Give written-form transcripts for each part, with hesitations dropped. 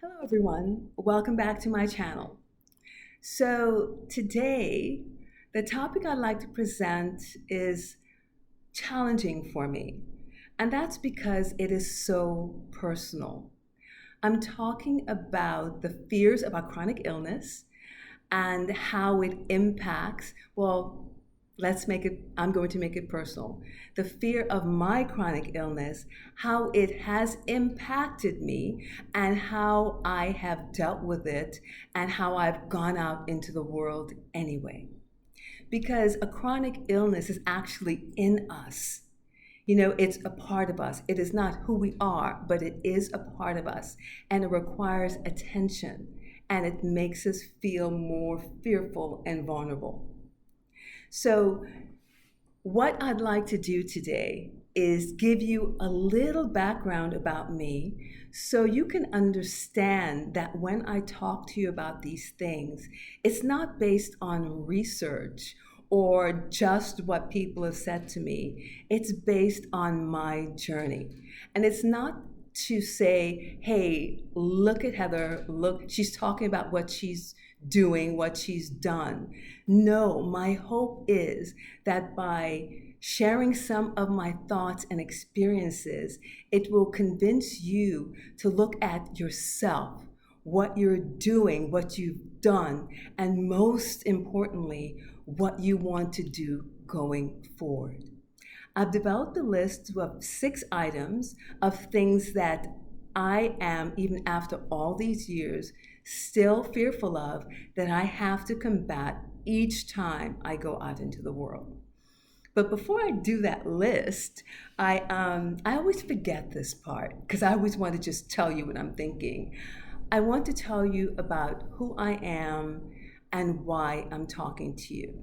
Hello, everyone. Welcome back to my channel. So, today, the topic I'd like to present is challenging for me, and that's because it is so personal. I'm talking about the fears about chronic illness and how it impacts, well, I'm going to make it personal. The fear of my chronic illness, how it has impacted me, and how I have dealt with it, and how I've gone out into the world anyway. Because a chronic illness is actually in us. It's a part of us. It is not who we are, but it is a part of us. And it requires attention. And it makes us feel more fearful and vulnerable. So, what I'd like to do today is give you a little background about me so you can understand that when I talk to you about these things, it's not based on research or just what people have said to me. It's based on my journey. And it's not to say, hey, look at Heather, look, she's talking about what she's doing, what she's done. No, my hope is that by sharing some of my thoughts and experiences, it will convince you to look at yourself, what you're doing, what you've done, and most importantly, what you want to do going forward. I've developed a list of 6 items of things that I am, even after all these years, still fearful of that I have to combat each time I go out into the world. But before I do that list, I always forget this part because I always want to just tell you what I'm thinking. I want to tell you about who I am and why I'm talking to you.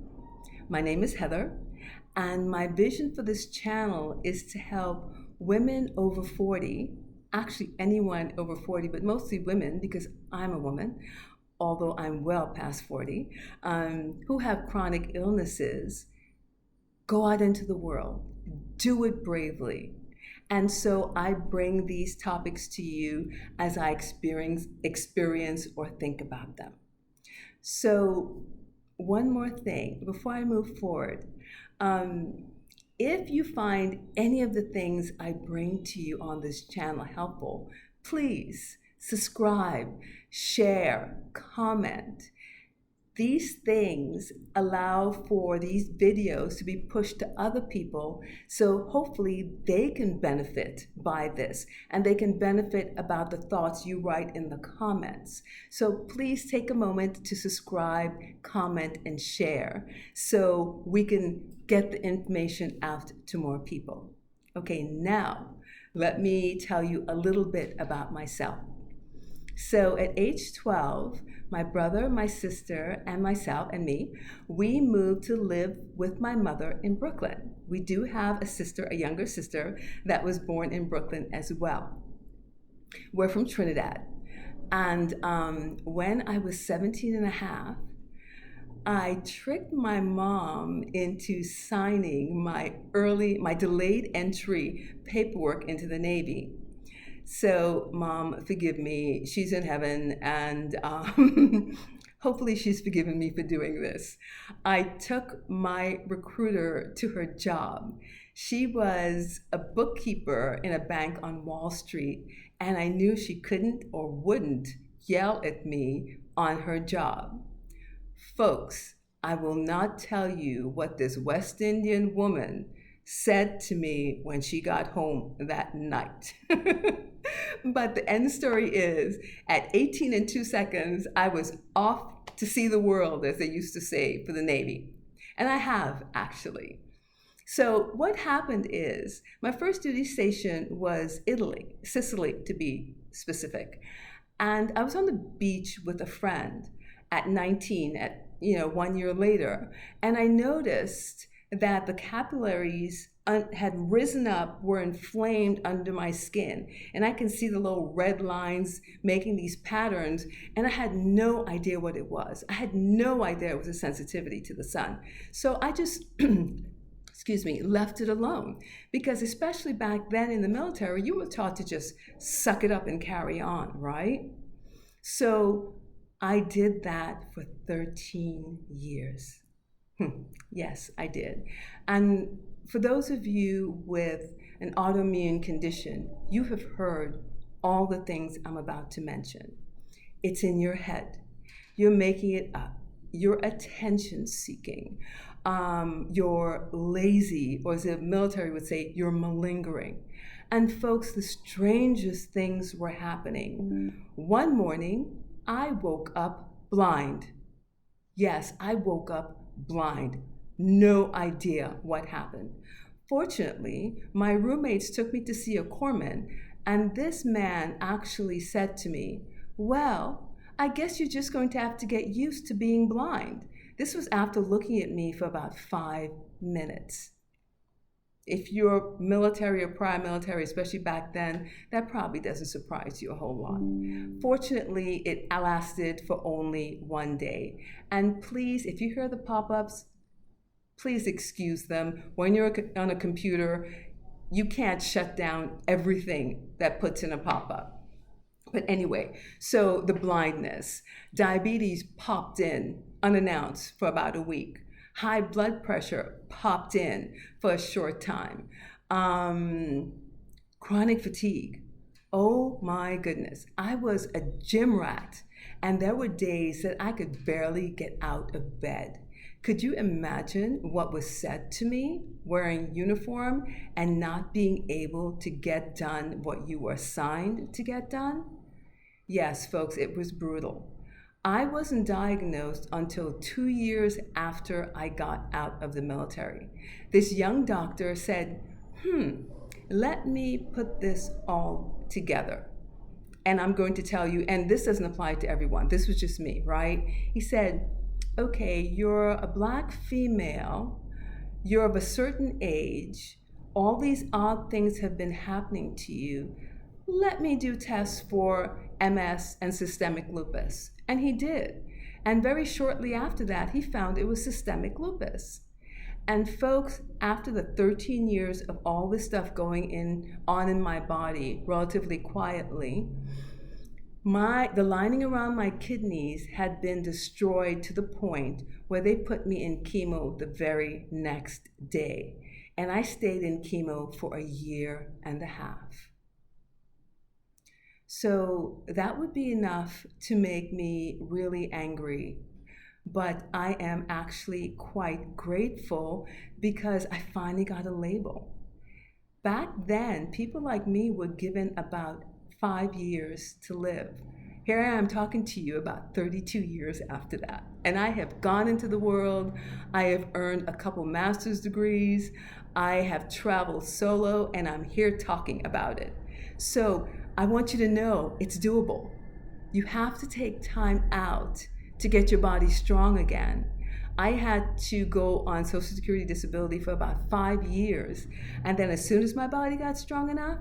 My name is Heather, and my vision for this channel is to help women over 40, actually anyone over 40, but mostly women because I'm a woman, although I'm well past 40, who have chronic illnesses, go out into the world, do it bravely. And so I bring these topics to you as I experience or think about them. So, one more thing before I move forward. If you find any of the things I bring to you on this channel helpful, please subscribe, share, comment. These things allow for these videos to be pushed to other people, so hopefully they can benefit by this and they can benefit about the thoughts you write in the comments. So please take a moment to subscribe, comment, and share so we can get the information out to more people. Okay, now let me tell you a little bit about myself. So at age 12, my brother, my sister, and myself and me, we moved to live with my mother in Brooklyn. We do have a sister, a younger sister, that was born in Brooklyn as well. We're from Trinidad. And when I was 17 and a half, I tricked my mom into signing my delayed entry paperwork into the Navy. So, Mom, forgive me. She's in heaven, and hopefully, she's forgiven me for doing this. I took my recruiter to her job. She was a bookkeeper in a bank on Wall Street, and I knew she couldn't or wouldn't yell at me on her job. Folks, I will not tell you what this West Indian woman said to me when she got home that night. But the end story is at 18 and 2 seconds, I was off to see the world, as they used to say for the Navy. And I have, actually. So, what happened is my first duty station was Italy, Sicily to be specific. And I was on the beach with a friend at 19, 1 year later. And I noticed that the capillaries had risen up, were inflamed under my skin. And I can see the little red lines making these patterns. And I had no idea what it was. I had no idea it was a sensitivity to the sun. So I just, left it alone. Because especially back then in the military, you were taught to just suck it up and carry on, right? So I did that for 13 years. Yes, I did. And for those of you with an autoimmune condition, you have heard all the things I'm about to mention. It's in your head. You're making it up. You're attention seeking. You're lazy, or as the military would say, you're malingering. And folks, the strangest things were happening. One morning, I woke up blind. Yes, I woke up blind. No idea what happened. Fortunately, my roommates took me to see a corpsman, and this man actually said to me, "Well, I guess you're just going to have to get used to being blind." This was after looking at me for about 5 minutes. If you're military or prior military, especially back then, that probably doesn't surprise you a whole lot. Fortunately, it lasted for only one day. And please, if you hear the pop-ups, please excuse them. When you're on a computer, you can't shut down everything that puts in a pop-up. But anyway, so the blindness, diabetes popped in unannounced for about a week. High blood pressure popped in for a short time. Chronic fatigue. Oh my goodness. I was a gym rat, and there were days that I could barely get out of bed. Could you imagine what was said to me wearing uniform and not being able to get done what you were assigned to get done? Yes, folks, it was brutal. I wasn't diagnosed until 2 years after I got out of the military. This young doctor said, let me put this all together. And I'm going to tell you, and this doesn't apply to everyone, this was just me, right? He said, okay, you're a Black female, you're of a certain age, all these odd things have been happening to you. Let me do tests for MS and systemic lupus. And he did. And very shortly after that, he found it was systemic lupus. And folks, after the 13 years of all this stuff going on in my body relatively quietly, the lining around my kidneys had been destroyed to the point where they put me in chemo the very next day. And I stayed in chemo for a year and a half. So that would be enough to make me really angry. But I am actually quite grateful because I finally got a label. Back then, people like me were given about 5 years to live. Here I am talking to you about 32 years after that. And I have gone into the world. I have earned a couple master's degrees. I have traveled solo, and I'm here talking about it. So I want you to know it's doable. You have to take time out to get your body strong again. I had to go on Social Security disability for about 5 years. And then as soon as my body got strong enough,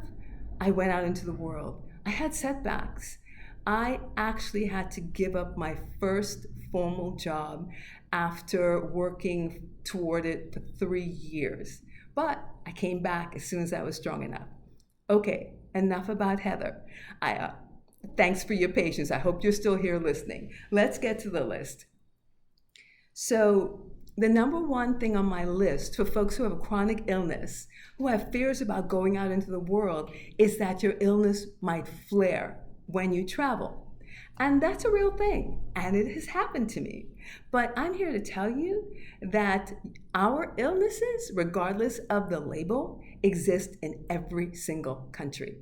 I went out into the world. I had setbacks. I actually had to give up my first formal job after working toward it for 3 years. But I came back as soon as I was strong enough. Okay, enough about Heather. Thanks for your patience. I hope you're still here listening. Let's get to the list. So the number one thing on my list for folks who have a chronic illness, who have fears about going out into the world, is that your illness might flare when you travel. And that's a real thing, and it has happened to me. But I'm here to tell you that our illnesses, regardless of the label, exist in every single country.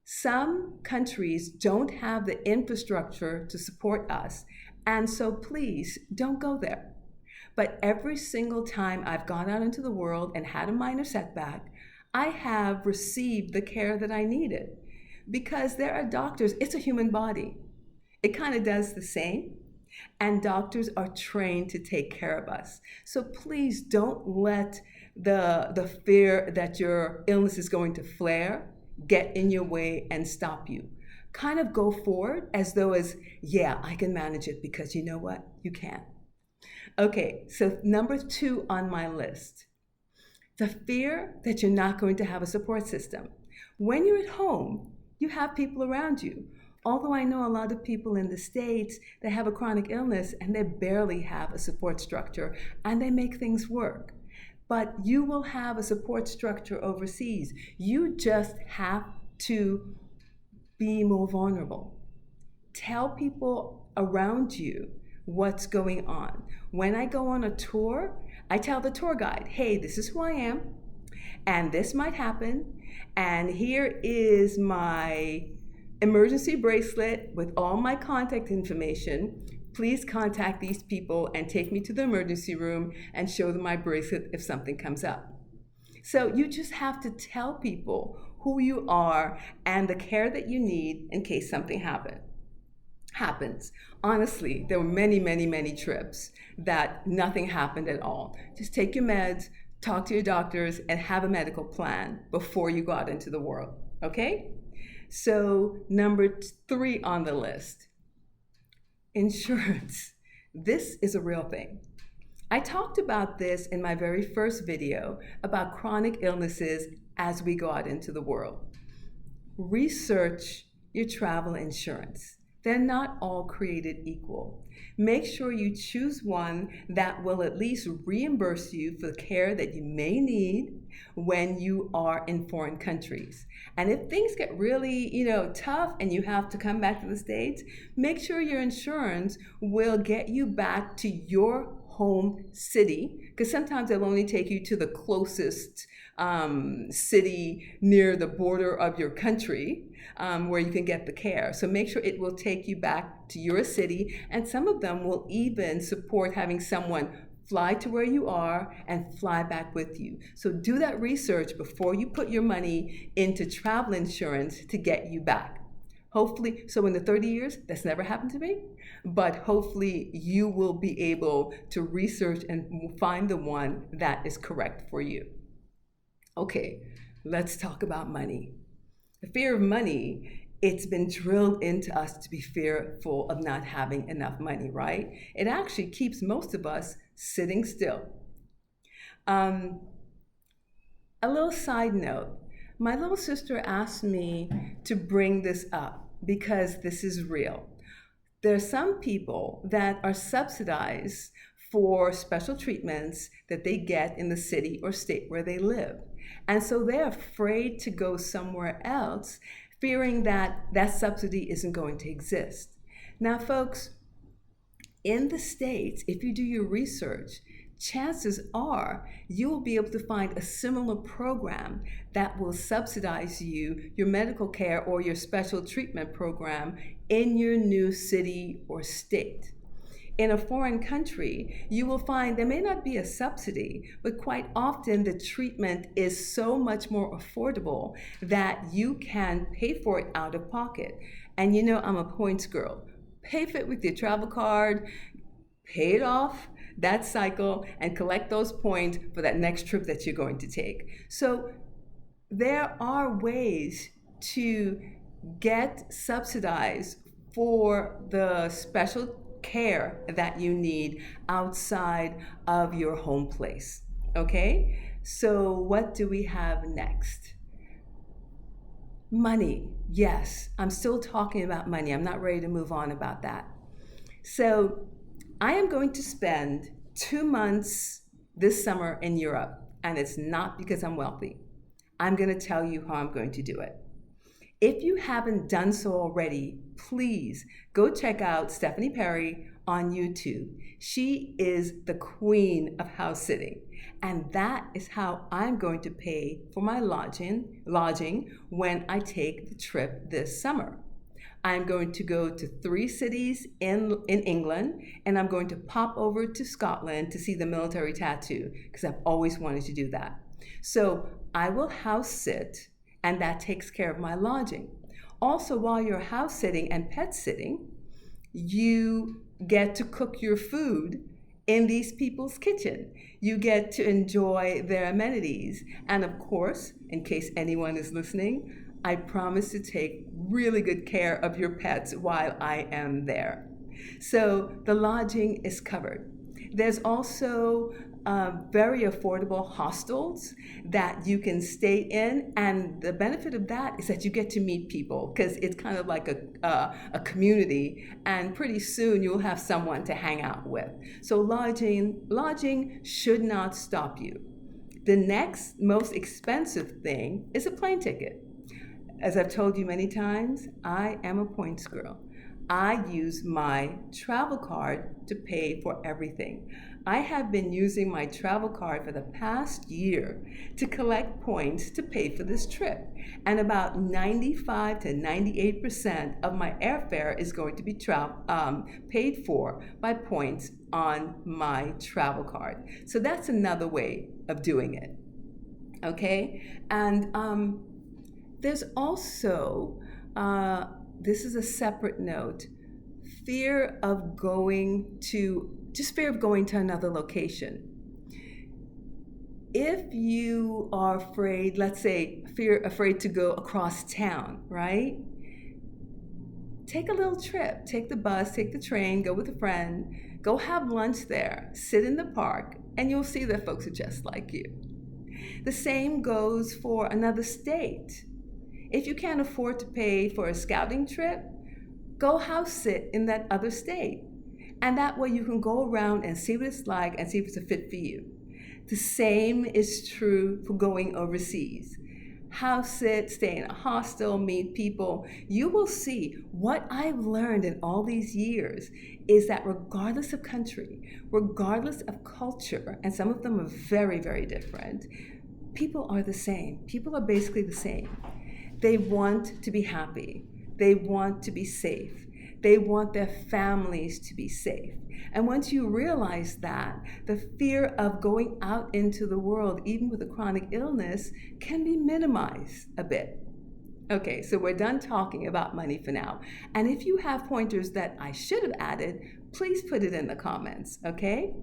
Some countries don't have the infrastructure to support us, and so please don't go there. But every single time I've gone out into the world and had a minor setback, I have received the care that I needed. Because there are doctors, it's a human body. It kind of does the same. And doctors are trained to take care of us. So please don't let the fear that your illness is going to flare get in your way and stop you. Kind of go forward as though yeah, I can manage it, because you know what? You can. Okay, so number 2 on my list, the fear that you're not going to have a support system. When you're at home, you have people around you. Although I know a lot of people in the States that have a chronic illness and they barely have a support structure and they make things work. But you will have a support structure overseas. You just have to be more vulnerable. Tell people around you what's going on. When I go on a tour, I tell the tour guide, hey, this is who I am, and this might happen, and here is my emergency bracelet with all my contact information. Please contact these people and take me to the emergency room and show them my bracelet if something comes up. So you just have to tell people who you are and the care that you need in case something happens. Honestly, there were many, many, many trips that nothing happened at all. Just take your meds, talk to your doctors, and have a medical plan before you go out into the world, okay? So number 3 on the list, insurance. This is a real thing. I talked about this in my very first video about chronic illnesses as we go out into the world. Research your travel insurance. They're not all created equal. Make sure you choose one that will at least reimburse you for the care that you may need when you are in foreign countries. And if things get really, tough and you have to come back to the States, make sure your insurance will get you back to your home city, because sometimes they'll only take you to the closest city near the border of your country where you can get the care. So make sure it will take you back to your city, and some of them will even support having someone fly to where you are and fly back with you. So do that research before you put your money into travel insurance to get you back. Hopefully, so in the 30 years, that's never happened to me, but hopefully you will be able to research and find the one that is correct for you. Okay, let's talk about money. The fear of money, it's been drilled into us to be fearful of not having enough money, right? It actually keeps most of us sitting still. A little side note. My little sister asked me to bring this up because this is real. There are some people that are subsidized for special treatments that they get in the city or state where they live. And so they're afraid to go somewhere else, fearing that that subsidy isn't going to exist. Now, folks, in the States, if you do your research, chances are you will be able to find a similar program that will subsidize you, your medical care or your special treatment program in your new city or state. In a foreign country, you will find there may not be a subsidy, but quite often the treatment is so much more affordable that you can pay for it out of pocket. And I'm a points girl. Pay for it with your travel card, pay it off, that cycle, and collect those points for that next trip that you're going to take. So there are ways to get subsidized for the special care that you need outside of your home place. Okay? So what do we have next? Money. Yes, I'm still talking about money. I'm not ready to move on about that. So I am going to spend 2 months this summer in Europe, and it's not because I'm wealthy. I'm going to tell you how I'm going to do it. If you haven't done so already, please go check out Stephanie Perry on YouTube. She is the queen of house sitting, and that is how I'm going to pay for my lodging when I take the trip this summer. I'm going to go to 3 cities in England, and I'm going to pop over to Scotland to see the military tattoo, because I've always wanted to do that. So I will house sit, and that takes care of my lodging. Also, while you're house sitting and pet sitting, you get to cook your food in these people's kitchen. You get to enjoy their amenities. And of course, in case anyone is listening, I promise to take really good care of your pets while I am there. So the lodging is covered. There's also very affordable hostels that you can stay in, and the benefit of that is that you get to meet people because it's kind of like a community, and pretty soon you'll have someone to hang out with. So lodging should not stop you. The next most expensive thing is a plane ticket. As I've told you many times, I am a points girl. I use my travel card to pay for everything. I have been using my travel card for the past year to collect points to pay for this trip. And about 95 to 98% of my airfare is going to be paid for by points on my travel card. So that's another way of doing it. Okay? And there's also, this is a separate note, fear of going to another location. If you are afraid, let's say afraid to go across town, right? Take a little trip, take the bus, take the train, go with a friend, go have lunch there, sit in the park, and you'll see that folks are just like you. The same goes for another state. If you can't afford to pay for a scouting trip, go house sit in that other state. And that way you can go around and see what it's like and see if it's a fit for you. The same is true for going overseas. House sit, stay in a hostel, meet people. You will see what I've learned in all these years is that regardless of country, regardless of culture, and some of them are very, very different, people are the same. People are basically the same. They want to be happy. They want to be safe. They want their families to be safe. And once you realize that, the fear of going out into the world, even with a chronic illness, can be minimized a bit. Okay, so we're done talking about money for now. And if you have pointers that I should have added, please put it in the comments, okay?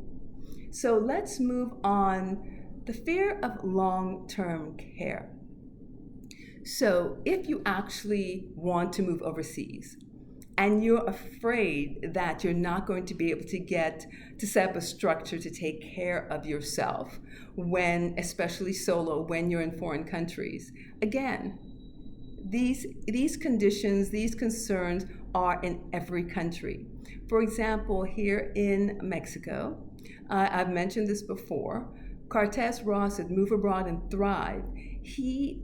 So let's move on. The fear of long-term care. So if you actually want to move overseas and you're afraid that you're not going to be able to set up a structure to take care of yourself when, especially solo, when you're in foreign countries, again, these conditions, these concerns are in every country. For example, here in Mexico, I've mentioned this before, Cortez Ross at Move Abroad and Thrive, he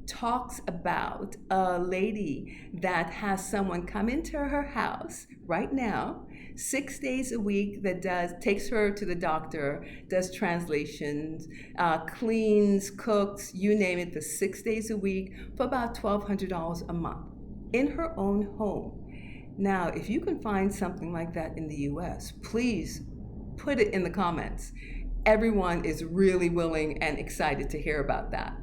talks about a lady that has someone come into her house right now 6 days a week that takes her to the doctor, does translations, cleans, cooks, you name it, for 6 days a week for about $1,200 a month in her own home. Now, if you can find something like that in the US, please put it in the comments. Everyone is really willing and excited to hear about that.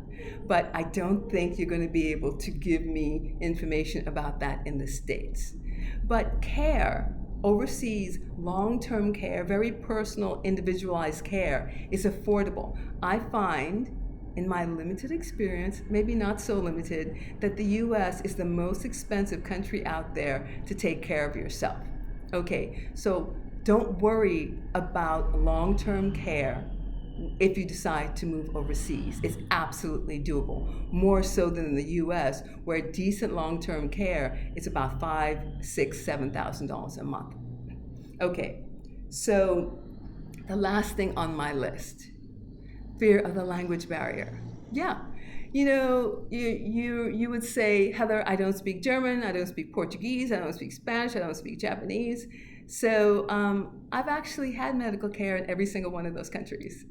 But I don't think you're going to be able to give me information about that in the States. But care, overseas, long-term care, very personal, individualized care is affordable. I find, in my limited experience, maybe not so limited, that the US is the most expensive country out there to take care of yourself. Okay, so don't worry about long-term care if you decide to move overseas. It's absolutely doable, more so than in the US, where decent long-term care is about $5,000, $6,000, $7,000 a month. Okay, so the last thing on my list, fear of the language barrier. Yeah, you know, you would say, Heather, I don't speak German, I don't speak Portuguese, I don't speak Spanish, I don't speak Japanese. So I've actually had medical care in every single one of those countries.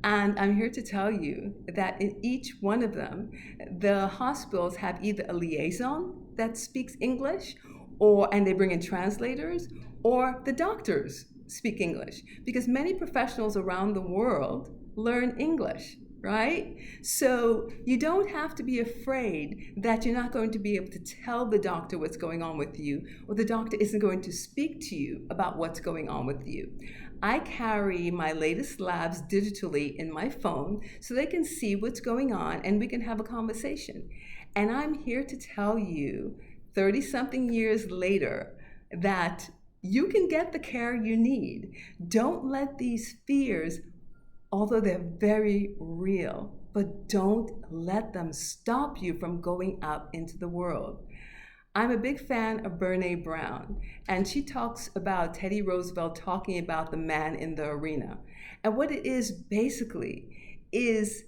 And I'm here to tell you that in each one of them, the hospitals have either a liaison that speaks English, and they bring in translators, or the doctors speak English, because many professionals around the world learn English, right? So you don't have to be afraid that you're not going to be able to tell the doctor what's going on with you, or the doctor isn't going to speak to you about what's going on with you. I carry my latest labs digitally in my phone so they can see what's going on and we can have a conversation. And I'm here to tell you, 30-something years later, that you can get the care you need. Don't let these fears although they're very real, but don't let them stop you from going out into the world. I'm a big fan of Brene Brown, and she talks about Teddy Roosevelt talking about the man in the arena. And what it is basically is,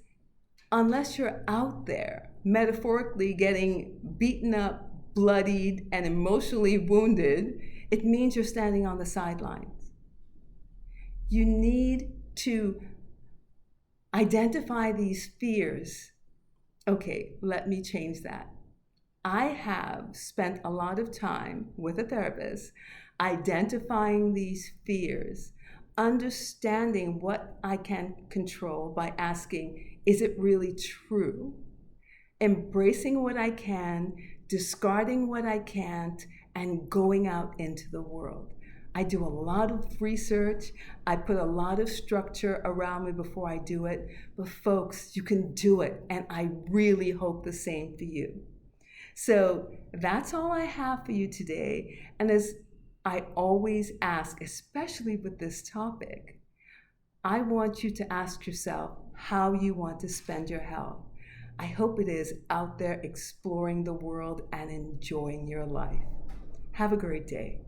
unless you're out there metaphorically getting beaten up, bloodied, and emotionally wounded, it means you're standing on the sidelines. You need to identify these fears. Okay, let me change that. I have spent a lot of time with a therapist identifying these fears, understanding what I can control by asking, is it really true? Embracing what I can, discarding what I can't, and going out into the world. I do a lot of research. I put a lot of structure around me before I do it. But folks, you can do it. And I really hope the same for you. So that's all I have for you today. And as I always ask, especially with this topic, I want you to ask yourself how you want to spend your health. I hope it is out there exploring the world and enjoying your life. Have a great day.